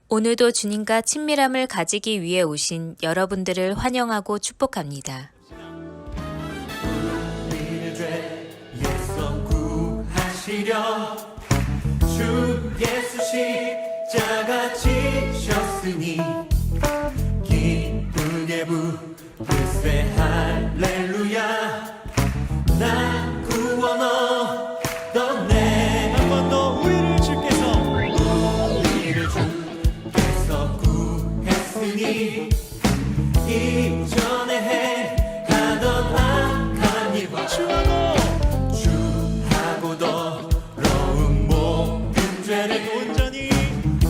오늘도 주님과 친밀함을 가지기 위해 오신 여러분들을 환영하고 축복합니다. 우리를 죄에서 구하시려 주 예수 십자가 지셨으니 기쁘게 부르세 할렐루야. 나 구원 얻었네. 한 번 더 우리를 주께서 구했으니 이전에 행하던 악한 일과 주하고 더러운 모든 죄를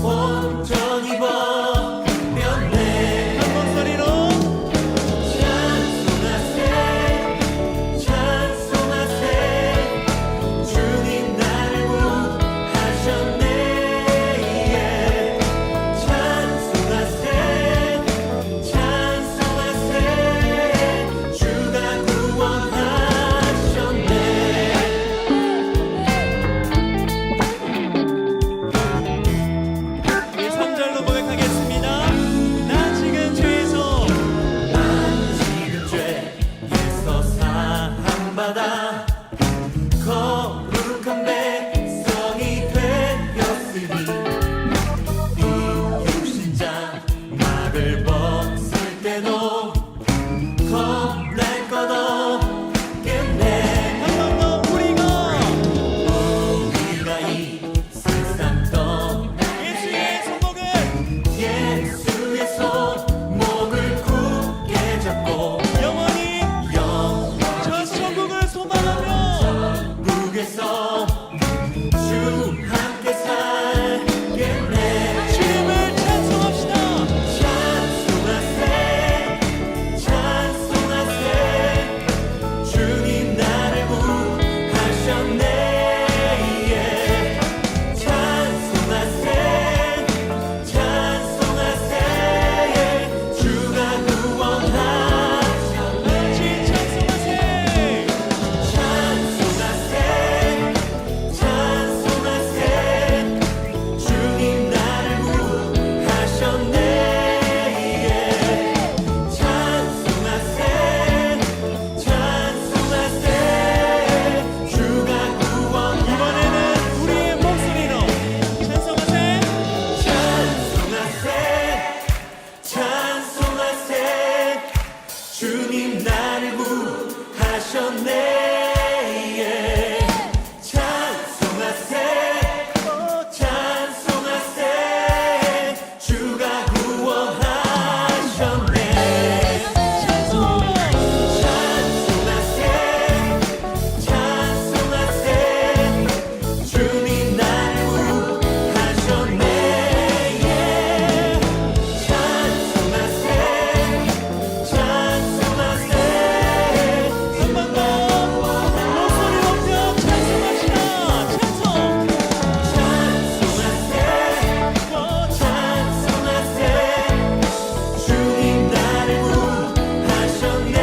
온전히 버렸네. 한 목소리로 찬송하세 주님 나를 구하셨네. 찬송하세 주가 구원하셨네. 우리 3절로 고백하겠습니다. 난 지금 죄에서 사함받아 거룩한 백성이 되었으니 이 육신자 막을 벗을 때도 겁날 것 없겠네. 한 번 더 우리가 이 세상 떠나 예수의 손목을 굳게 잡고 영원히 저 천국을 소망하며 천국에서 주 함께 살겠네. 주님을 찬송합시다. 찬송하세 주님 나를 구하셨네. 찬송하세 주가 구원하셨네. 찬송하세 주님 나를 구하셨네. 찬송하세 주가 구원. 이번에는 우리의 목소리로 찬송하세 주님 나를 구하셨네. 찬송하세 주가 구원하셨네. 찬송하세 주님 나를 구하셨네. 찬송하세 한 번 더 목소리 높여 찬송합시다. 찬송하세 주님 나를 구하셨네.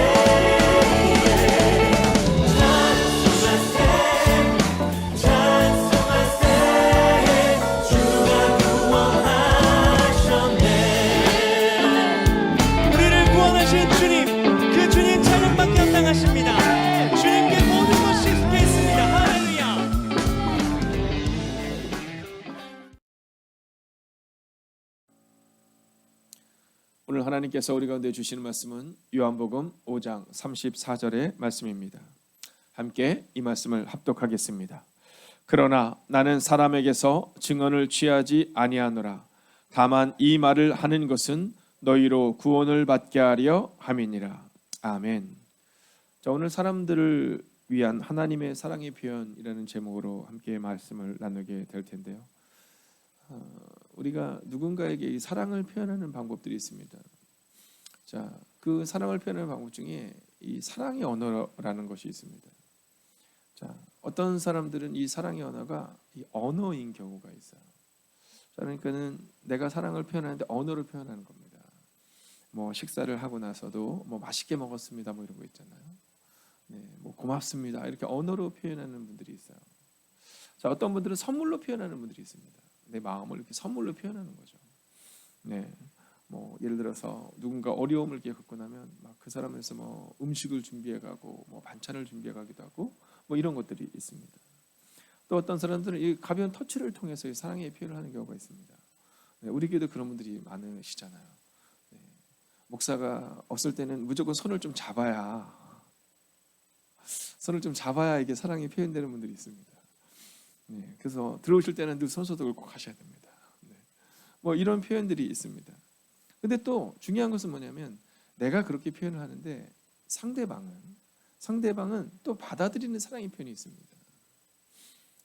찬송하세 주가 구원하셨네. 우리를 구원하신 주님, 그 주님 찬양밖에 합당하십니다. 주님께 모든 것이 속해 있습니다. 할렐루야. 오늘 하나님께서 우리 가운데 주시는 말씀은 요한복음 5장 34절의 말씀입니다. 함께 이 말씀을 합독하겠습니다. 그러나 나는 사람에게서 증언을 취하지 아니하노라. 다만 이 말을 하는 것은 너희로 구원을 받게 하려 함이니라. 아멘. 자, 오늘 사람들을 위한 하나님의 사랑의 표현이라는 제목으로 함께 말씀을 나누게 될 텐데요. 우리가 누군가에게 이 사랑을 표현하는 방법들이 있습니다. 자, 그 사랑을 표현하는 방법 중에 이 사랑의 언어라는 것이 있습니다. 자, 어떤 사람들은 이 사랑의 언어가 이 언어인 경우가 있어요. 자, 그러니까는 내가 사랑을 표현하는데 언어를 표현하는 겁니다. 뭐 식사를 하고 나서도 뭐 맛있게 먹었습니다, 뭐 이런 거 있잖아요. 네, 뭐 고맙습니다, 이렇게 언어로 표현하는 분들이 있어요. 자, 어떤 분들은 선물로 표현하는 분들이 있습니다. 내 마음을 이렇게 선물로 표현하는 거죠. 네, 뭐 예를 들어서 누군가 어려움을 겪고 나면 막 그 사람에서 뭐 음식을 준비해 가고 뭐 반찬을 준비해 가기도 하고 뭐 이런 것들이 있습니다. 또 어떤 사람들은 이 가벼운 터치를 통해서 이 사랑의 표현을 하는 경우가 있습니다. 네, 우리 교회도 그런 분들이 많으시잖아요. 네, 목사가 없을 때는 무조건 손을 좀 잡아야 이게 사랑이 표현되는 분들이 있습니다. 네, 그래서 들어오실 때는 늘 손소독을 꼭 하셔야 됩니다. 네, 뭐 이런 표현들이 있습니다. 근데 또 중요한 것은 뭐냐면 내가 그렇게 표현을 하는데 상대방은 또 받아들이는 사랑의 표현이 있습니다.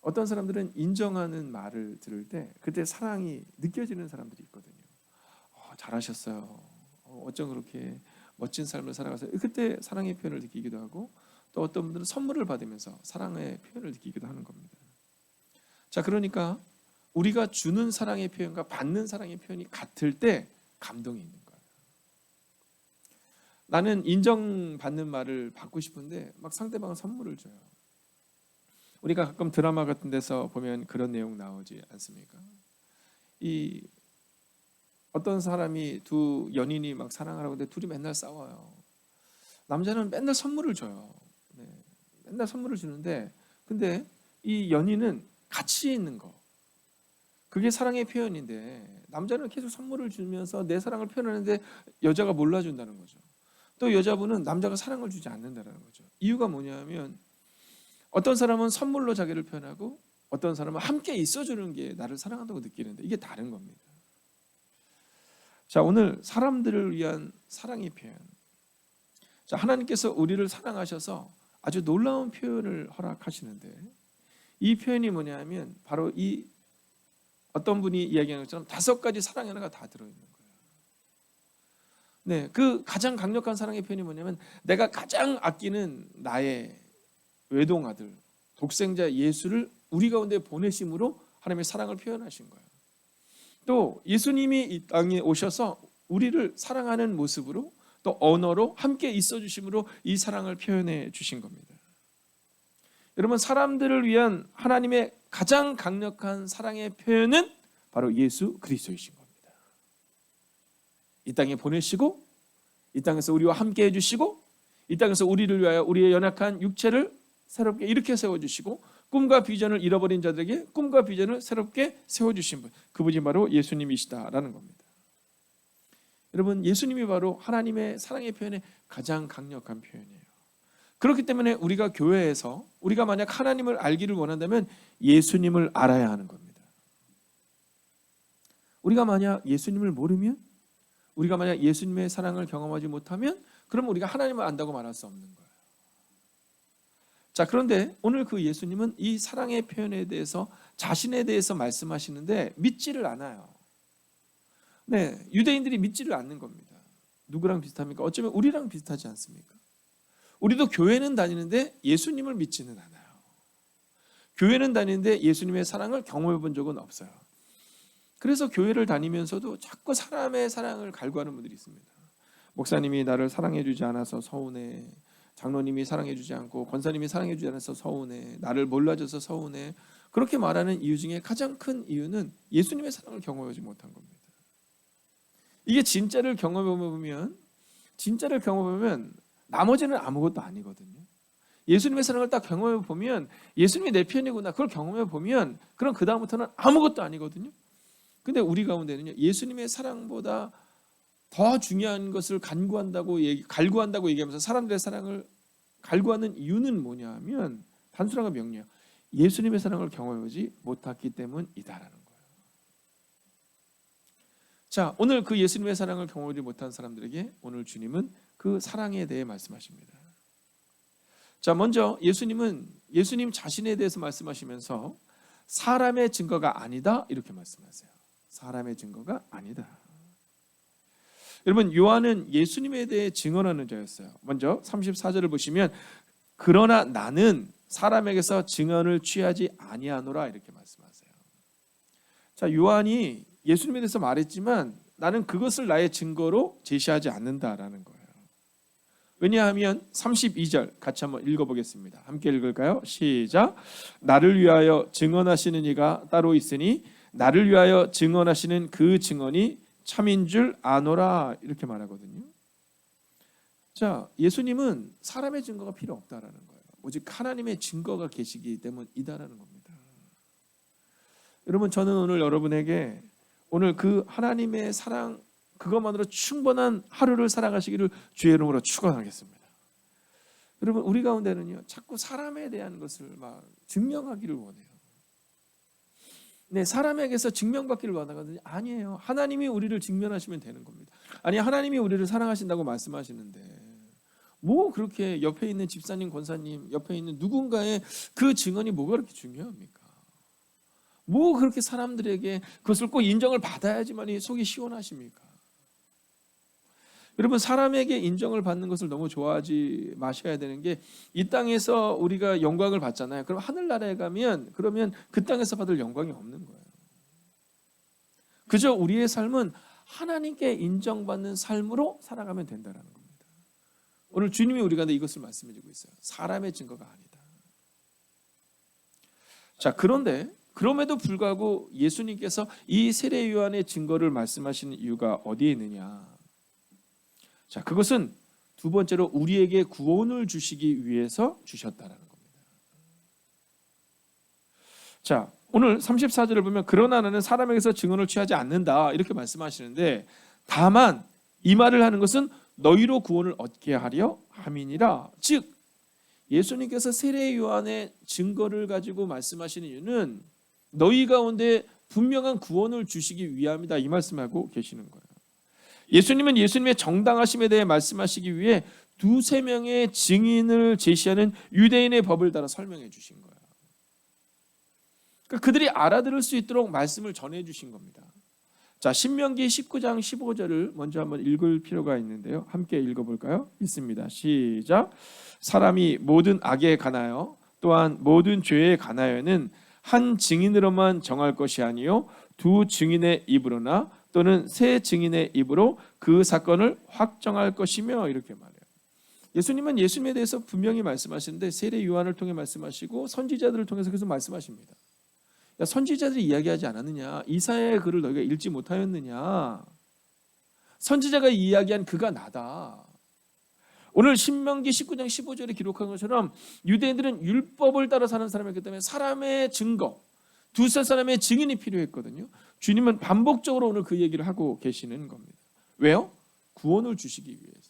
어떤 사람들은 인정하는 말을 들을 때 그때 사랑이 느껴지는 사람들이 있거든요. 잘하셨어요. 어쩜 그렇게 멋진 삶을 살아가세요. 그때 사랑의 표현을 느끼기도 하고, 또 어떤 분들은 선물을 받으면서 사랑의 표현을 느끼기도 하는 겁니다. 자, 그러니까 우리가 주는 사랑의 표현과 받는 사랑의 표현이 같을 때 감동이 있는 거예요. 나는 인정받는 말을 받고 싶은데 막 상대방은 선물을 줘요. 우리가 가끔 드라마 같은 데서 보면 그런 내용 나오지 않습니까? 이 어떤 사람이 두 연인이 막 사랑을 하고 근데 둘이 맨날 싸워요. 남자는 맨날 선물을 줘요. 네, 맨날 선물을 주는데 근데 이 연인은 가치 있는 거, 그게 사랑의 표현인데 남자는 계속 선물을 주면서 내 사랑을 표현하는데 여자가 몰라준다는 거죠. 또 여자분은 남자가 사랑을 주지 않는다는 거죠. 이유가 뭐냐면 어떤 사람은 선물로 자기를 표현하고 어떤 사람은 함께 있어주는 게 나를 사랑한다고 느끼는데 이게 다른 겁니다. 자, 오늘 사람들을 위한 사랑의 표현. 자, 하나님께서 우리를 사랑하셔서 아주 놀라운 표현을 허락하시는데 이 표현이 뭐냐면 바로 이 어떤 분이 이야기하는 것처럼 5가지 사랑의 하나가 다 들어있는 거예요. 네, 그 가장 강력한 사랑의 표현이 뭐냐면 내가 가장 아끼는 나의 외동아들, 독생자 예수를 우리 가운데 보내심으로 하나님의 사랑을 표현하신 거예요. 또 예수님이 이 땅에 오셔서 우리를 사랑하는 모습으로 또 언어로 함께 있어 주심으로 이 사랑을 표현해 주신 겁니다. 여러분, 사람들을 위한 하나님의 가장 강력한 사랑의 표현은 바로 예수 그리스도이신 겁니다. 이 땅에 보내시고 이 땅에서 우리와 함께 해주시고 이 땅에서 우리를 위하여 우리의 연약한 육체를 새롭게 일으켜 세워주시고 꿈과 비전을 잃어버린 자들에게 꿈과 비전을 새롭게 세워주신 분, 그분이 바로 예수님이시다라는 겁니다. 여러분, 예수님이 바로 하나님의 사랑의 표현의 가장 강력한 표현이에요. 그렇기 때문에 우리가 교회에서 우리가 만약 하나님을 알기를 원한다면 예수님을 알아야 하는 겁니다. 우리가 만약 예수님을 모르면, 우리가 만약 예수님의 사랑을 경험하지 못하면 그럼 우리가 하나님을 안다고 말할 수 없는 거예요. 자, 그런데 오늘 그 예수님은 이 사랑의 표현에 대해서 자신에 대해서 말씀하시는데 믿지를 않아요. 네, 유대인들이 믿지를 않는 겁니다. 누구랑 비슷합니까? 어쩌면 우리랑 비슷하지 않습니까? 우리도 교회는 다니는데 예수님을 믿지는 않아요. 교회는 다니는데 예수님의 사랑을 경험해 본 적은 없어요. 그래서 교회를 다니면서도 자꾸 사람의 사랑을 갈구하는 분들이 있습니다. 목사님이 나를 사랑해 주지 않아서 서운해, 장로님이 사랑해 주지 않고 권사님이 사랑해 주지 않아서 서운해, 나를 몰라줘서 서운해. 그렇게 말하는 이유 중에 가장 큰 이유는 예수님의 사랑을 경험하지 못한 겁니다. 이게 진짜를 경험해 보면 나머지는 아무것도 아니거든요. 예수님의 사랑을 딱 경험해 보면 예수님이 내 편이구나, 그걸 경험해 보면 그럼 그 다음부터는 아무것도 아니거든요. 근데 우리 가운데는요, 예수님의 사랑보다 더 중요한 것을 갈구한다고 얘기하면서 사람들의 사랑을 갈구하는 이유는 뭐냐면 단순하고 명료해요. 예수님의 사랑을 경험하지 못했기 때문이다라는 거예요. 자, 오늘 그 예수님의 사랑을 경험하지 못한 사람들에게 오늘 주님은 그 사랑에 대해 말씀하십니다. 자, 먼저 예수님은 예수님 자신에 대해서 말씀하시면서 사람의 증거가 아니다 이렇게 말씀하세요. 사람의 증거가 아니다. 여러분, 요한은 예수님에 대해 증언하는 자였어요. 먼저 34절을 보시면 그러나 나는 사람에게서 증언을 취하지 아니하노라 이렇게 말씀하세요. 자, 요한이 예수님에 대해서 말했지만 나는 그것을 나의 증거로 제시하지 않는다라는 거예요. 왜냐하면 32절 같이 한번 읽어보겠습니다. 함께 읽을까요? 시작. 나를 위하여 증언하시는 이가 따로 있으니 나를 위하여 증언하시는 그 증언이 참인 줄 아노라 이렇게 말하거든요. 자, 예수님은 사람의 증거가 필요 없다라는 거예요. 오직 하나님의 증거가 계시기 때문이다라는 겁니다. 여러분, 저는 오늘 여러분에게 오늘 그 하나님의 사랑 그것만으로 충분한 하루를 살아가시기를 주의 이름으로 축원하겠습니다. 여러분, 우리 가운데는요 자꾸 사람에 대한 것을 막 증명하기를 원해요. 네, 사람에게서 증명받기를 원하거든요. 아니에요. 하나님이 우리를 증명하시면 되는 겁니다. 아니, 하나님이 우리를 사랑하신다고 말씀하시는데 뭐 그렇게 옆에 있는 집사님, 권사님, 옆에 있는 누군가의 그 증언이 뭐가 그렇게 중요합니까? 뭐 그렇게 사람들에게 그것을 꼭 인정을 받아야지만 속이 시원하십니까? 여러분, 사람에게 인정을 받는 것을 너무 좋아하지 마셔야 되는 게, 이 땅에서 우리가 영광을 받잖아요. 그럼 하늘나라에 가면 그러면 그 땅에서 받을 영광이 없는 거예요. 그저 우리의 삶은 하나님께 인정받는 삶으로 살아가면 된다는 겁니다. 오늘 주님이 우리 가운데 이것을 말씀해 주고 있어요. 사람의 증거가 아니다. 자, 그런데 그럼에도 불구하고 예수님께서 이 세례 요한의 증거를 말씀하시는 이유가 어디에 있느냐? 자, 그것은 두 번째로 우리에게 구원을 주시기 위해서 주셨다라는 겁니다. 자, 오늘 34절을 보면 그러나 나는 사람에게서 증언을 취하지 않는다 이렇게 말씀하시는데, 다만 이 말을 하는 것은 너희로 구원을 얻게 하려 함이니라. 즉 예수님께서 세례 요한의 증거를 가지고 말씀하시는 이유는 너희 가운데 분명한 구원을 주시기 위함이다 이 말씀하고 계시는 거예요. 예수님은 예수님의 정당하심에 대해 말씀하시기 위해 두세 명의 증인을 제시하는 유대인의 법을 따라 설명해 주신 거예요. 그러니까 그들이 알아들을 수 있도록 말씀을 전해 주신 겁니다. 자, 신명기 19장 15절을 먼저 한번 읽을 필요가 있는데요. 함께 읽어볼까요? 있습니다. 시작. 사람이 모든 악에 관하여 또한 모든 죄에 관하여는 한 증인으로만 정할 것이 아니요 두 증인의 입으로나 또는 세 증인의 입으로 그 사건을 확정할 것이며 이렇게 말해요. 예수님은 예수님에 대해서 분명히 말씀하시는데 세례 요한을 통해 말씀하시고 선지자들을 통해서 계속 말씀하십니다. 야, 선지자들이 이야기하지 않았느냐? 이사야의 글을 너희가 읽지 못하였느냐? 선지자가 이야기한 그가 나다. 오늘 신명기 19장 15절에 기록한 것처럼 유대인들은 율법을 따라 사는 사람이기 때문에 사람의 증거, 두세 사람의 증인이 필요했거든요. 주님은 반복적으로 오늘 그 얘기를 하고 계시는 겁니다. 왜요? 구원을 주시기 위해서.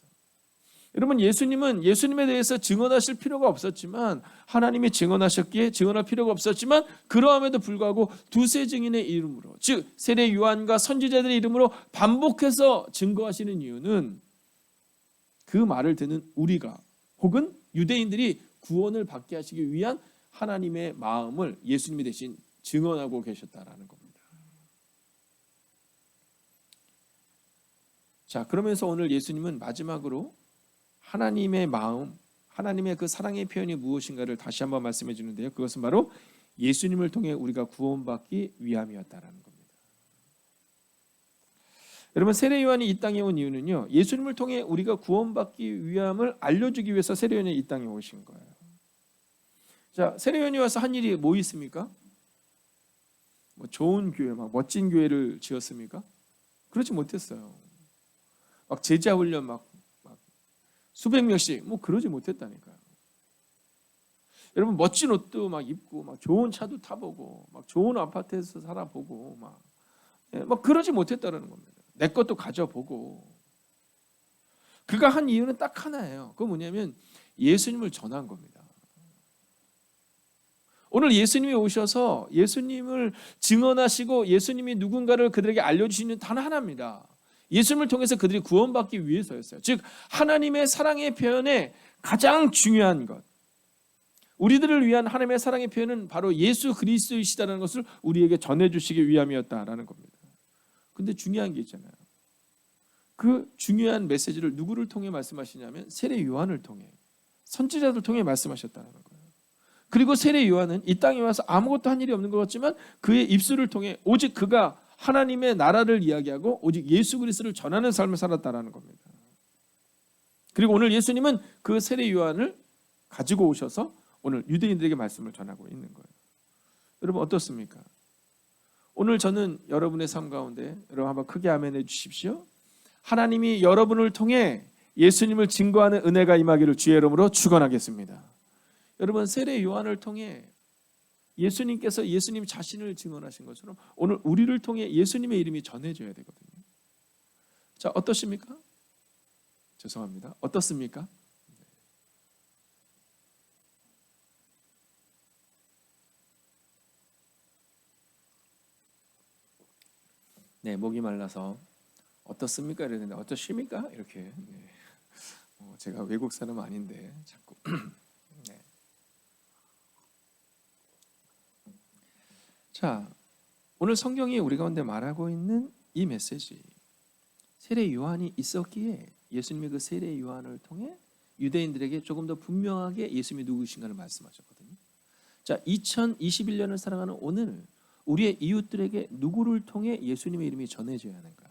여러분, 예수님은 예수님에 대해서 증언하실 필요가 없었지만, 하나님이 증언하셨기에 증언할 필요가 없었지만, 그러함에도 불구하고 두세 증인의 이름으로, 즉 세례 요한과 선지자들의 이름으로 반복해서 증거하시는 이유는 그 말을 듣는 우리가 혹은 유대인들이 구원을 받게 하시기 위한 하나님의 마음을 예수님이 대신 증언하고 계셨다라는 겁니다. 자, 그러면서 오늘 예수님은 마지막으로 하나님의 마음, 하나님의 그 사랑의 표현이 무엇인가를 다시 한번 말씀해 주는데요. 그것은 바로 예수님을 통해 우리가 구원받기 위함이었다라는 겁니다. 여러분, 세례 요한이 이 땅에 온 이유는요, 예수님을 통해 우리가 구원받기 위함을 알려주기 위해서 세례 요한이 이 땅에 오신 거예요. 자, 세례 요한이 와서 한 일이 뭐 있습니까? 뭐 좋은 교회, 막 멋진 교회를 지었습니까? 그렇지 못했어요. 막 제자 훈련 막 수백 명씩 뭐 그러지 못했다니까요. 여러분, 멋진 옷도 막 입고 막 좋은 차도 타보고 막 좋은 아파트에서 살아보고 막 그러지 못했다는 겁니다. 내 것도 가져보고. 그가 한 이유는 딱 하나예요. 그건 뭐냐면 예수님을 전한 겁니다. 오늘 예수님이 오셔서 예수님을 증언하시고 예수님이 누군가를 그들에게 알려주시는 단 하나입니다. 예수님을 통해서 그들이 구원받기 위해서였어요. 즉 하나님의 사랑의 표현에 가장 중요한 것, 우리들을 위한 하나님의 사랑의 표현은 바로 예수 그리스도이시다는 것을 우리에게 전해주시기 위함이었다라는 겁니다. 근데 중요한 게 있잖아요. 그 중요한 메시지를 누구를 통해 말씀하시냐면 세례 요한을 통해, 선지자들 통해 말씀하셨다는 거예요. 그리고 세례 요한은 이 땅에 와서 아무것도 한 일이 없는 것 같지만 그의 입술을 통해 오직 그가 하나님의 나라를 이야기하고 오직 예수 그리스도를 전하는 삶을 살았다라는 겁니다. 그리고 오늘 예수님은 그 세례 요한을 가지고 오셔서 오늘 유대인들에게 말씀을 전하고 있는 거예요. 여러분, 어떻습니까? 오늘 저는 여러분의 삶 가운데 여러분 한번 크게 아멘해 주십시오. 하나님이 여러분을 통해 예수님을 증거하는 은혜가 임하기를 주의 이름으로 축원하겠습니다. 여러분 세례 요한을 통해 예수님께서 예수님 자신을 증언하신 것처럼 오늘 우리를 통해 예수님의 이름이 전해져야 되거든요. 자, 어떠십니까? 죄송합니다. 어떻습니까? 네, 목이 말라서 어떻습니까? 이랬는데 어떠십니까? 이렇게. 네. 제가 외국 사람 아닌데 자꾸. 네. 자, 오늘 성경이 우리 가운데 말하고 있는 이 메시지, 세례 요한이 있었기에 예수님의 그 세례 요한을 통해 유대인들에게 조금 더 분명하게 예수님이 누구신가를 말씀하셨거든요. 자, 2021년을 살아가는 오늘 우리의 이웃들에게 누구를 통해 예수님의 이름이 전해져야 하는가?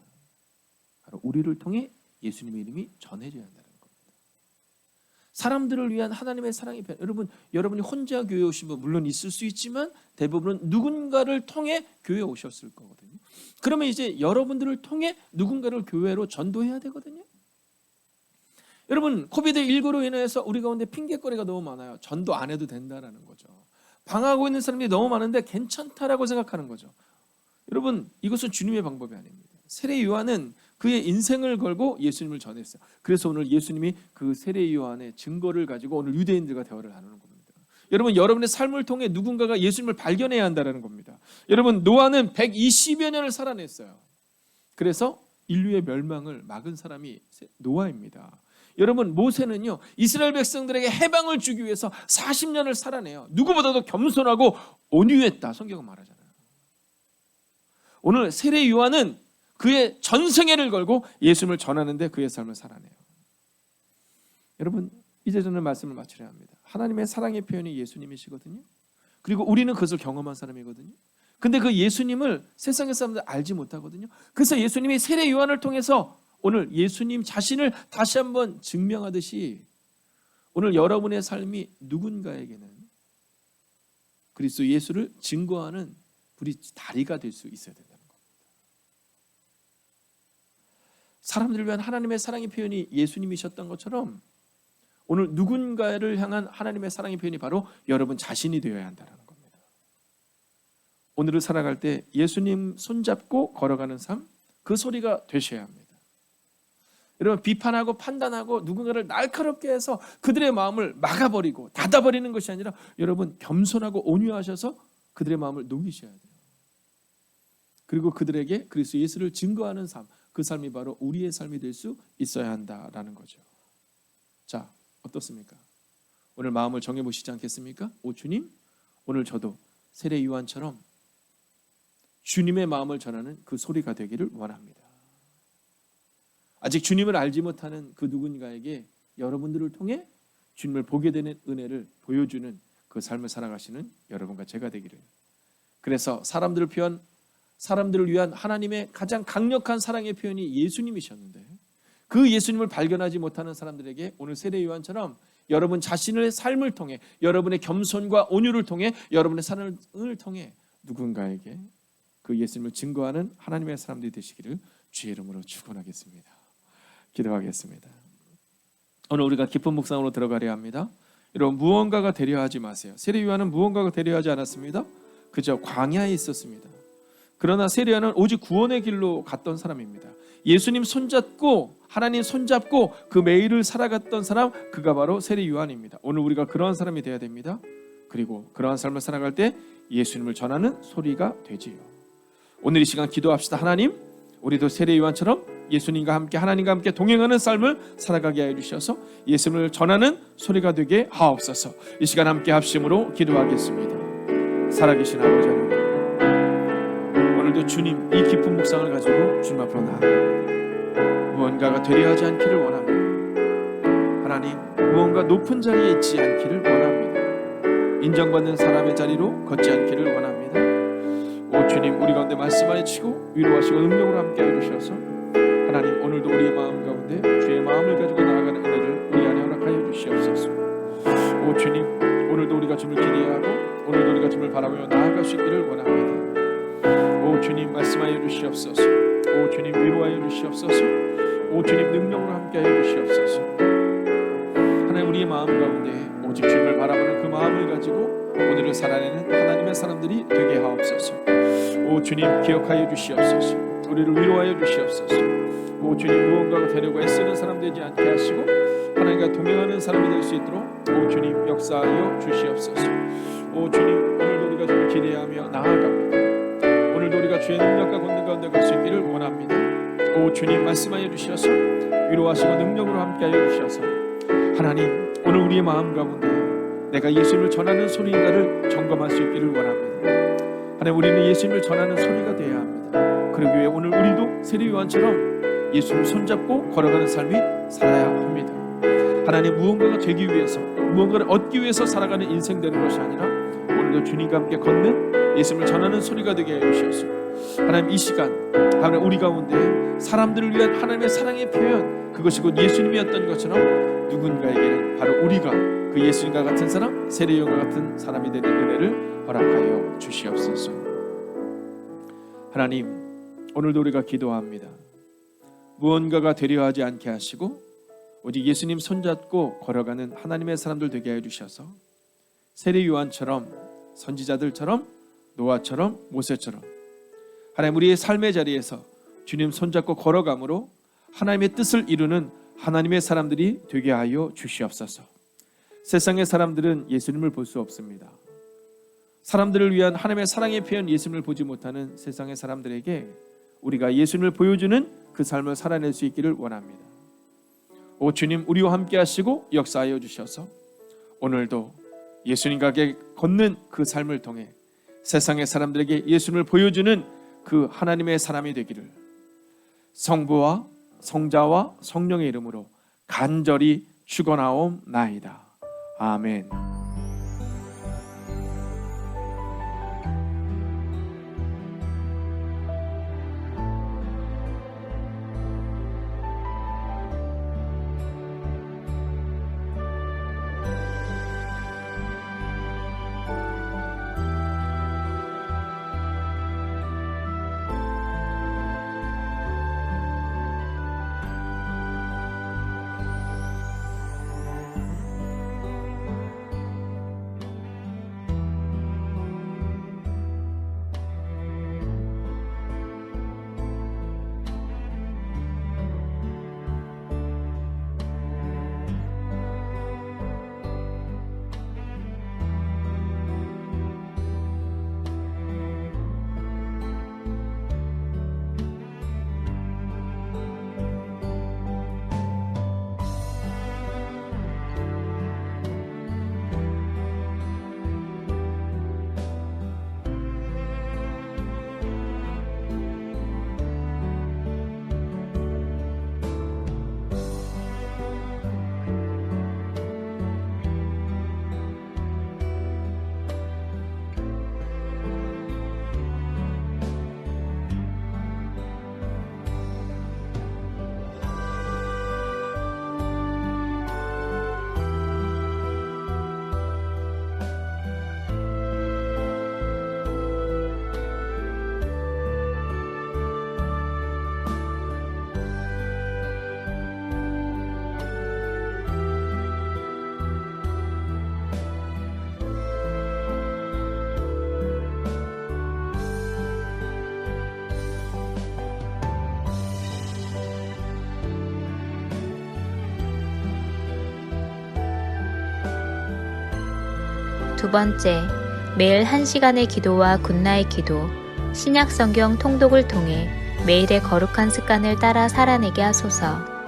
바로 우리를 통해 예수님의 이름이 전해져야 한다는 겁니다. 사람들을 위한 하나님의 사랑의 편. 여러분이 혼자 교회에 오신 분 물론 있을 수 있지만 대부분은 누군가를 통해 교회에 오셨을 거거든요. 그러면 이제 여러분들을 통해 누군가를 교회로 전도해야 되거든요. 여러분, 코비드19로 인해서 우리 가운데 핑계거리가 너무 많아요. 전도 안 해도 된다라는 거죠. 방황하고 있는 사람들이 너무 많은데 괜찮다라고 생각하는 거죠. 여러분, 이것은 주님의 방법이 아닙니다. 세례 요한은 그의 인생을 걸고 예수님을 전했어요. 그래서 오늘 예수님이 그 세례 요한의 증거를 가지고 오늘 유대인들과 대화를 나누는 겁니다. 여러분, 여러분의 삶을 통해 누군가가 예수님을 발견해야 한다는 겁니다. 여러분, 노아는 120여 년을 살아냈어요. 그래서 인류의 멸망을 막은 사람이 노아입니다. 여러분, 모세는요 이스라엘 백성들에게 해방을 주기 위해서 40년을 살아내요. 누구보다도 겸손하고 온유했다, 성경은 말하잖아요. 오늘 세례 요한은 그의 전생애를 걸고 예수님을 전하는데 그의 삶을 살아내요. 여러분, 이제 저는 말씀을 마치려 합니다. 하나님의 사랑의 표현이 예수님이시거든요. 그리고 우리는 그것을 경험한 사람이거든요. 근데 그 예수님을 세상의 사람들 알지 못하거든요. 그래서 예수님이 세례 요한을 통해서 오늘 예수님 자신을 다시 한번 증명하듯이 오늘 여러분의 삶이 누군가에게는 그리스도 예수를 증거하는 우리 다리가 될 수 있어야 된다는 겁니다. 사람들을 위한 하나님의 사랑의 표현이 예수님이셨던 것처럼 오늘 누군가를 향한 하나님의 사랑의 표현이 바로 여러분 자신이 되어야 한다는 겁니다. 오늘을 살아갈 때 예수님 손잡고 걸어가는 삶, 그 소리가 되셔야 합니다. 여러분, 비판하고 판단하고 누군가를 날카롭게 해서 그들의 마음을 막아버리고 닫아버리는 것이 아니라 여러분 겸손하고 온유하셔서 그들의 마음을 녹이셔야 돼요. 그리고 그들에게 그리스도 예수를 증거하는 삶, 그 삶이 바로 우리의 삶이 될 수 있어야 한다라는 거죠. 자, 어떻습니까? 오늘 마음을 정해보시지 않겠습니까? 오 주님, 오늘 저도 세례 요한처럼 주님의 마음을 전하는 그 소리가 되기를 원합니다. 아직 주님을 알지 못하는 그 누군가에게 여러분들을 통해 주님을 보게 되는 은혜를 보여주는 그 삶을 살아가시는 여러분과 제가 되기를. 그래서 사람들을 위한 하나님의 가장 강력한 사랑의 표현이 예수님이셨는데 그 예수님을 발견하지 못하는 사람들에게 오늘 세례 요한처럼 여러분 자신의 삶을 통해 여러분의 겸손과 온유를 통해 여러분의 삶을 통해 누군가에게 그 예수님을 증거하는 하나님의 사람들이 되시기를 주의 이름으로 축원하겠습니다. 기도하겠습니다. 오늘 우리가 깊은 묵상으로 들어가려 합니다. 여러분, 무언가가 되려 하지 마세요. 세례 요한은 무언가가 되려 하지 않았습니다. 그저 광야에 있었습니다. 그러나 세례 요한은 오직 구원의 길로 갔던 사람입니다. 예수님 손잡고 하나님 손잡고 그 매일을 살아갔던 사람, 그가 바로 세례 요한입니다. 오늘 우리가 그러한 사람이 되어야 됩니다. 그리고 그러한 삶을 살아갈 때 예수님을 전하는 소리가 되지요. 오늘 이 시간 기도합시다. 하나님, 우리도 세례 요한처럼 예수님과 함께 하나님과 함께 동행하는 삶을 살아가게 하여 주셔서 예수님을 전하는 소리가 되게 하옵소서. 이 시간 함께 합심으로 기도하겠습니다. 살아계신 아버지 하나님, 오늘도 주님 이 깊은 묵상을 가지고 주님 앞으로 나아갑니다. 무언가가 되려 하지 않기를 원합니다. 하나님, 무언가 높은 자리에 있지 않기를 원합니다. 인정받는 사람의 자리로 걷지 않기를 원합니다. 오 주님, 우리 가운데 말씀하여 치고 위로하시고 능력으로 함께하여 주셔서 하나님, 오늘도 우리의 마음 가운데 주의 마음을 가지고 나아가는 은혜를 우리 안에 허락하여 주시옵소서. 오 주님, 오늘도 우리가 주님을 기대하고 오늘도 우리가 주님을 바라보며 나아갈 수 있기를 원합니다. 오 주시옵소서. 오 주님 위로하여 주시옵소서. 오 주님 능력으로 함께하여 주시옵소서. 하나님 우리의 마음 가운데 오직 주님을 바라보는 그 마음을 가지고 오늘을 살아내는 하나님의 사람들이 되게 하옵소서. 오 주님 기억하여 주시옵소서. 우리를 위로하여 주시옵소서. 오 주님 무언가가 되려고 애쓰는 사람 되지 않게 하시고 하나님과 동행하는 사람이 될 수 있도록 오 주님 역사하여 주시옵소서. 오 주님 오늘도 우리가 주를 기대하며 나아갑니다. 오늘도 우리가 주의 능력과 권능 가운데 갈 수 있기를 원합니다. 오 주님 말씀하여 주셔서 위로하시고 능력으로 함께하여 주셔서 하나님 오늘 우리의 마음 가운데 내가 예수님을 전하는 소리인가를 점검할 수 있기를 원합니다. 하나님 우리는 예수님을 전하는 소리가 되어야 합니다. 그러기 위해 오늘 우리도 세례요한처럼 예수님을 손잡고 걸어가는 삶이 살아야 합니다. 하나님 무언가가 되기 위해서 무언가를 얻기 위해서 살아가는 인생 되는 것이 아니라 오늘도 주님과 함께 걷는 예수님을 전하는 소리가 되게 해주셔서 하나님 이 시간 하나님 우리 가운데 사람들을 위한 하나님의 사랑의 표현 그것이 곧 예수님이었던 것처럼 누군가에게는 바로 우리가 그 예수님과 같은 사람 세례요한과 같은 사람이 되는 은혜를 허락하여 주시옵소서. 하나님 오늘도 우리가 기도합니다. 무언가가 되려 하지 않게 하시고 오직 예수님 손잡고 걸어가는 하나님의 사람들 되게 해주셔서 세례요한처럼 선지자들처럼 노아처럼 모세처럼 하나님 우리의 삶의 자리에서 주님 손잡고 걸어감으로 하나님의 뜻을 이루는 하나님의 사람들이 되게 하여 주시옵소서. 세상의 사람들은 예수님을 볼 수 없습니다. 사람들을 위한 하나님의 사랑의 표현 예수님을 보지 못하는 세상의 사람들에게 우리가 예수님을 보여주는 그 삶을 살아낼 수 있기를 원합니다. 오 주님 우리와 함께 하시고 역사하여 주셔서 오늘도 예수님과 걷는 그 삶을 통해 세상의 사람들에게 예수님을 보여주는 그 하나님의 사람이 되기를 성부와 성자와 성령의 이름으로 간절히 축원하옵나이다. 아멘. 두 번째, 매일 1시간의 기도와 굿나잇 기도, 신약 성경 통독을 통해 매일의 거룩한 습관을 따라 살아내게 하소서.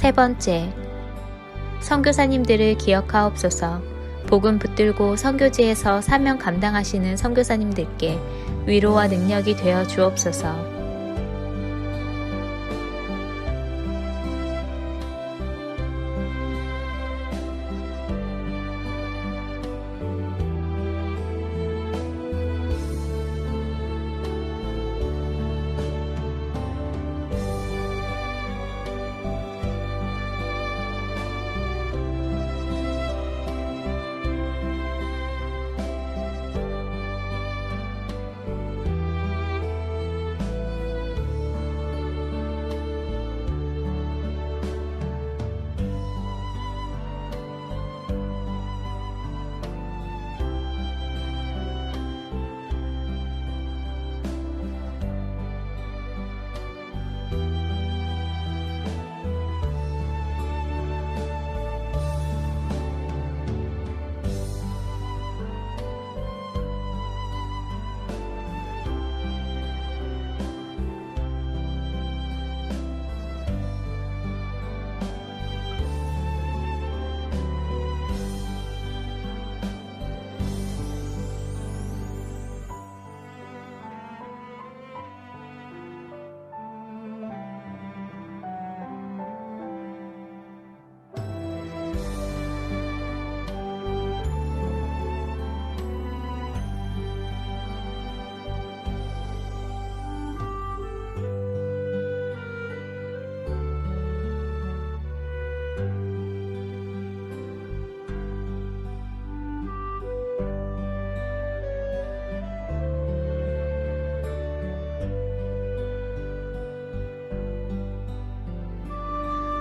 세 번째, 선교사님들을 기억하옵소서. 복음 붙들고 선교지에서 사명 감당하시는 선교사님들께 위로와 능력이 되어 주옵소서.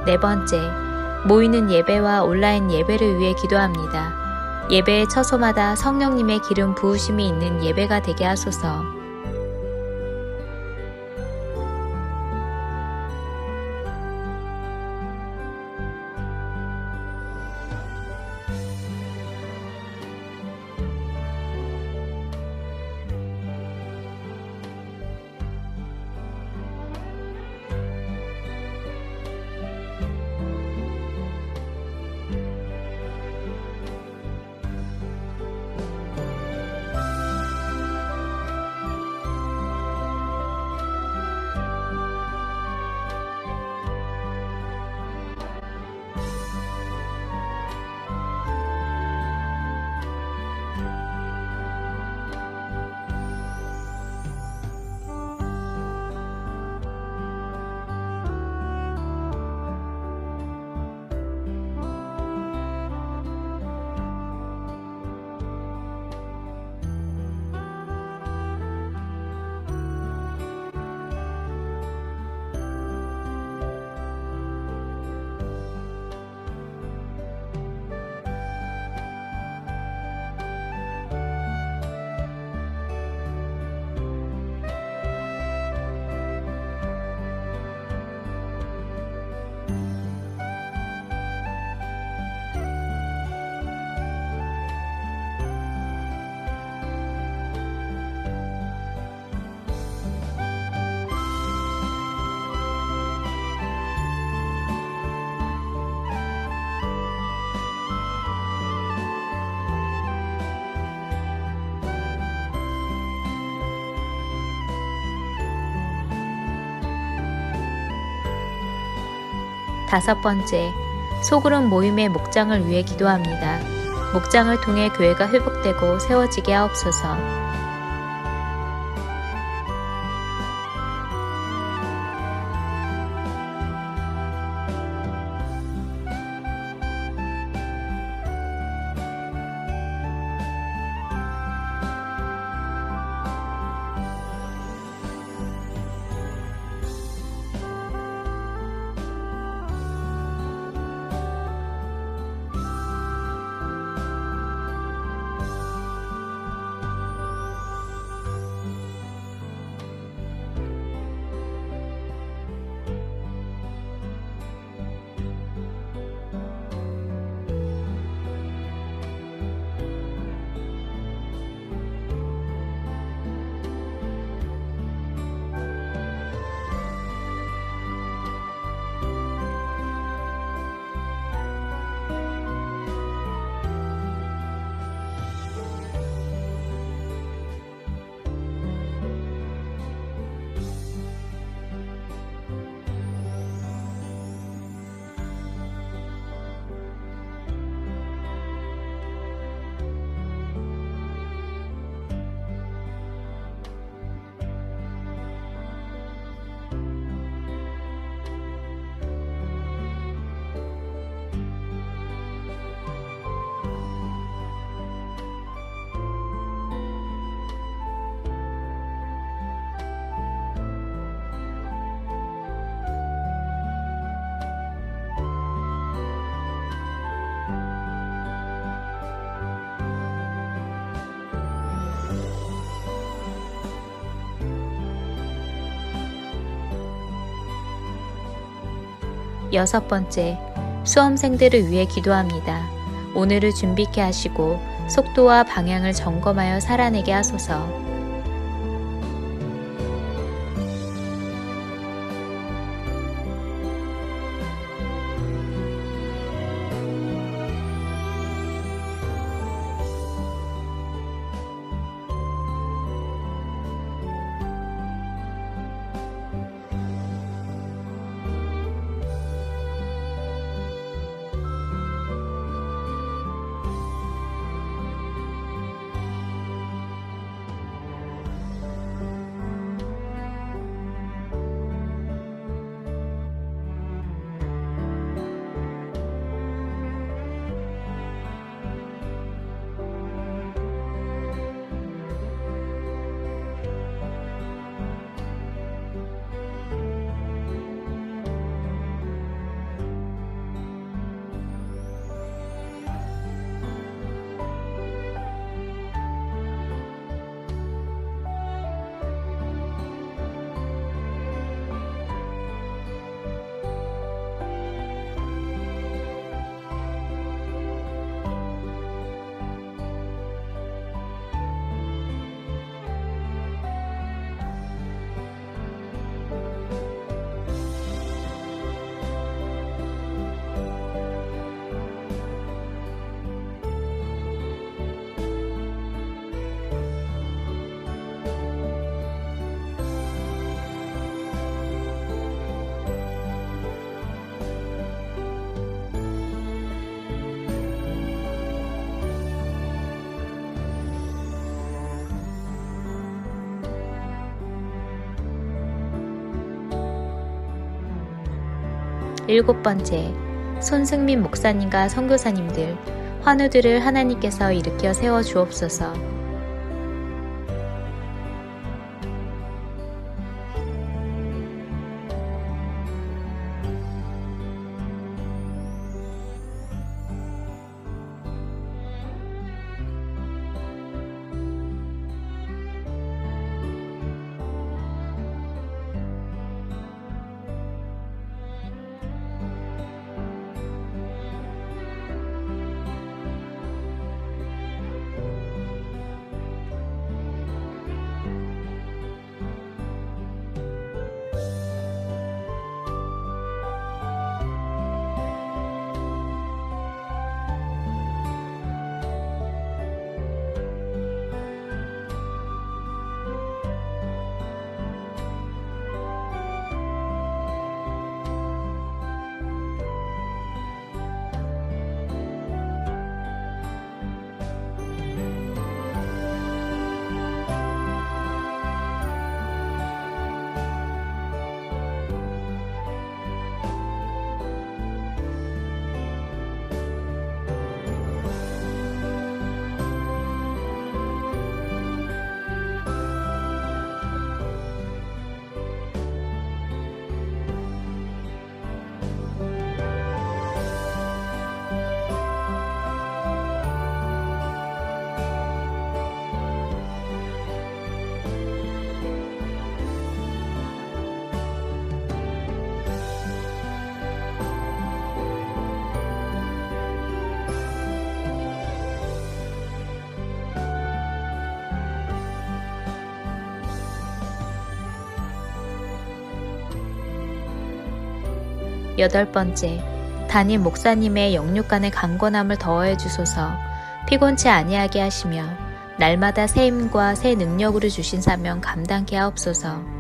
네 번째, 모이는 예배와 온라인 예배를 위해 기도합니다. 예배의 처소마다 성령님의 기름 부으심이 있는 예배가 되게 하소서. 다섯 번째, 소그룹 모임의 목장을 위해 기도합니다. 목장을 통해 교회가 회복되고 세워지게 하옵소서. 6번째, 수험생들을 위해 기도합니다. 오늘을 준비케 하시고 속도와 방향을 점검하여 살아내게 하소서. 일곱 번째, 손승민 목사님과 선교사님들, 환우들을 하나님께서 일으켜 세워 주옵소서. 여덟 번째, 담임 목사님의 영육간의 강건함을 더하여 주소서. 피곤치 아니하게 하시며 날마다 새 힘과 새 능력으로 주신 사명 감당케 하옵소서.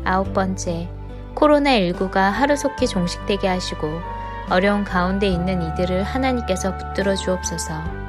9번째, 코로나19가 하루속히 종식되게 하시고 어려운 가운데 있는 이들을 하나님께서 붙들어 주옵소서.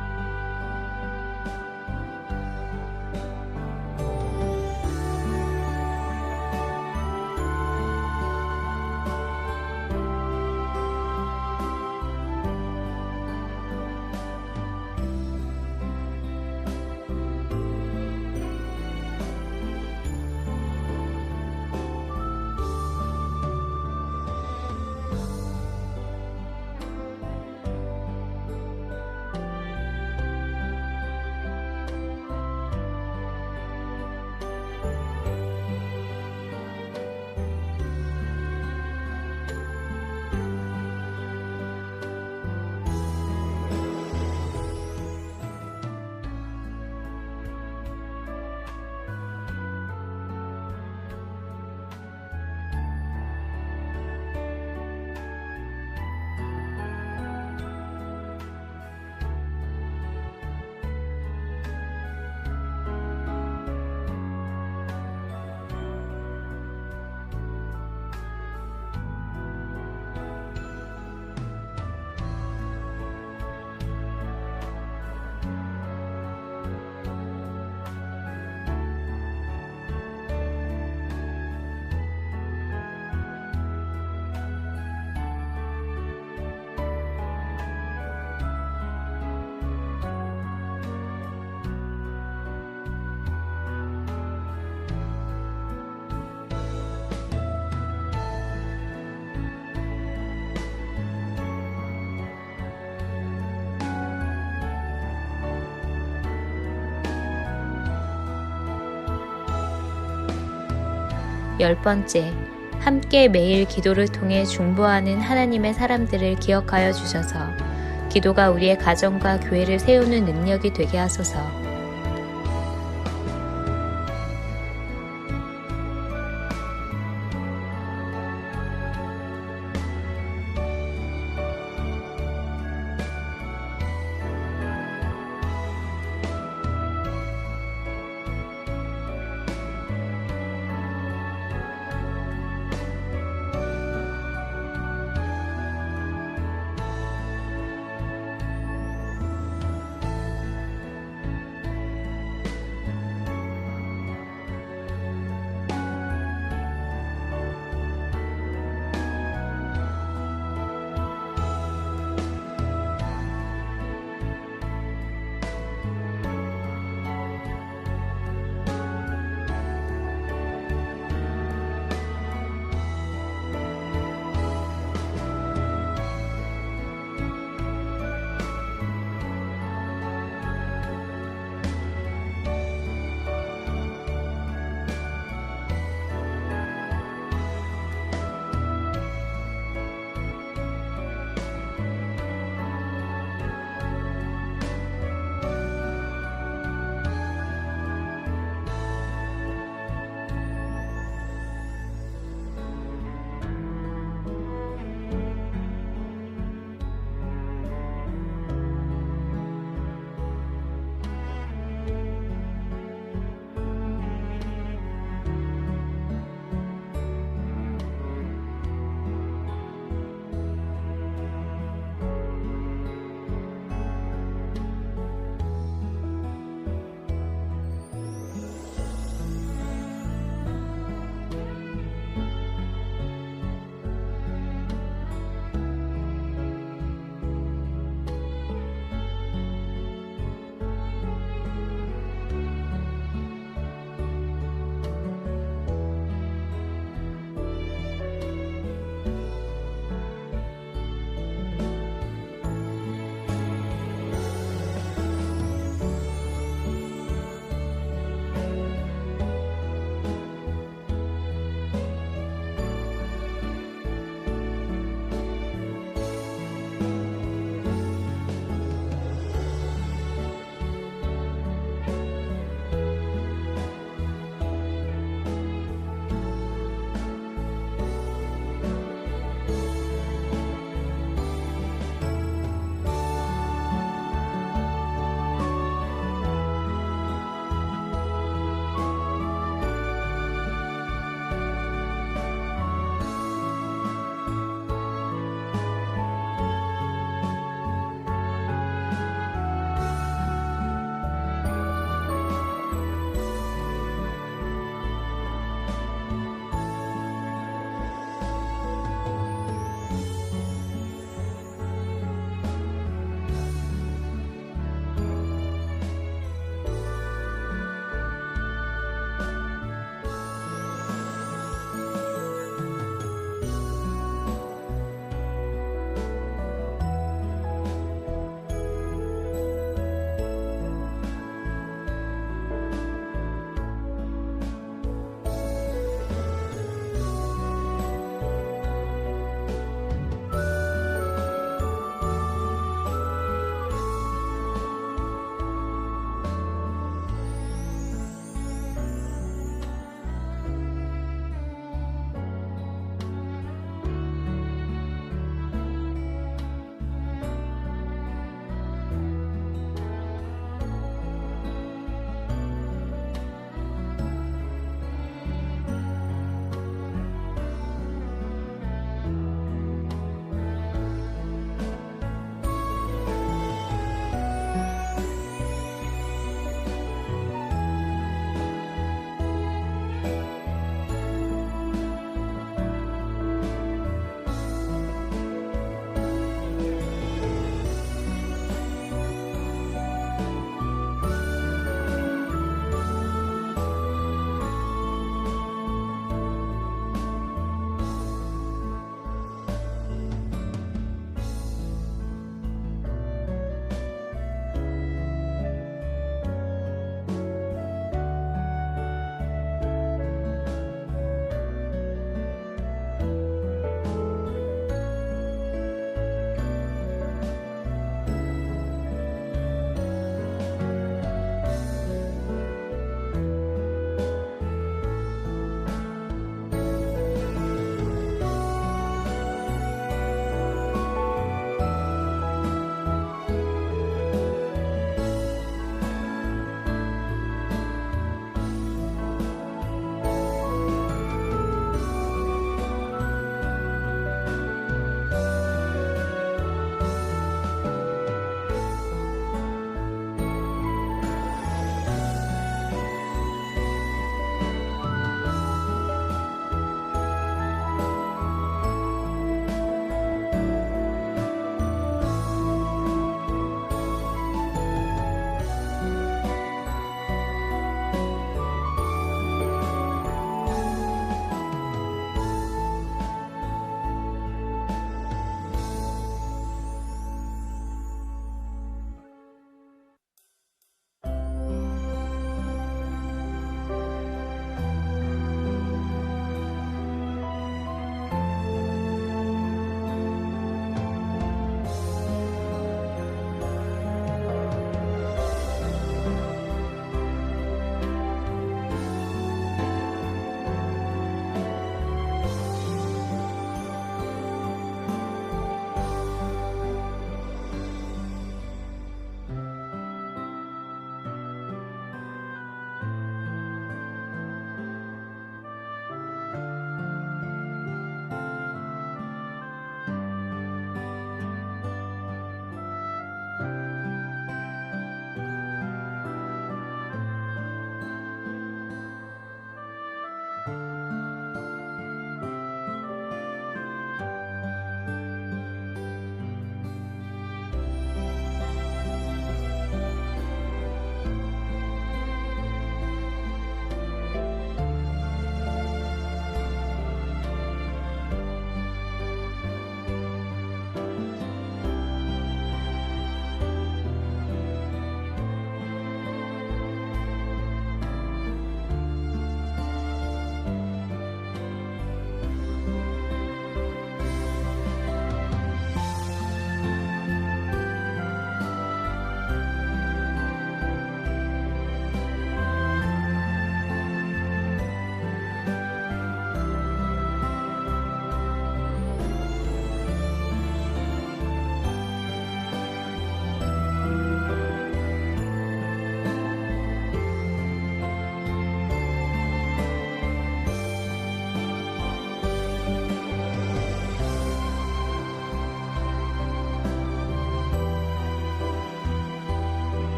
열 번째, 함께 매일 기도를 통해 중보하는 하나님의 사람들을 기억하여 주셔서 기도가 우리의 가정과 교회를 세우는 능력이 되게 하소서.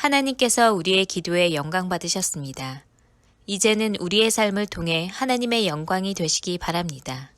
하나님께서 우리의 기도에 영광 받으셨습니다. 이제는 우리의 삶을 통해 하나님의 영광이 되시기 바랍니다.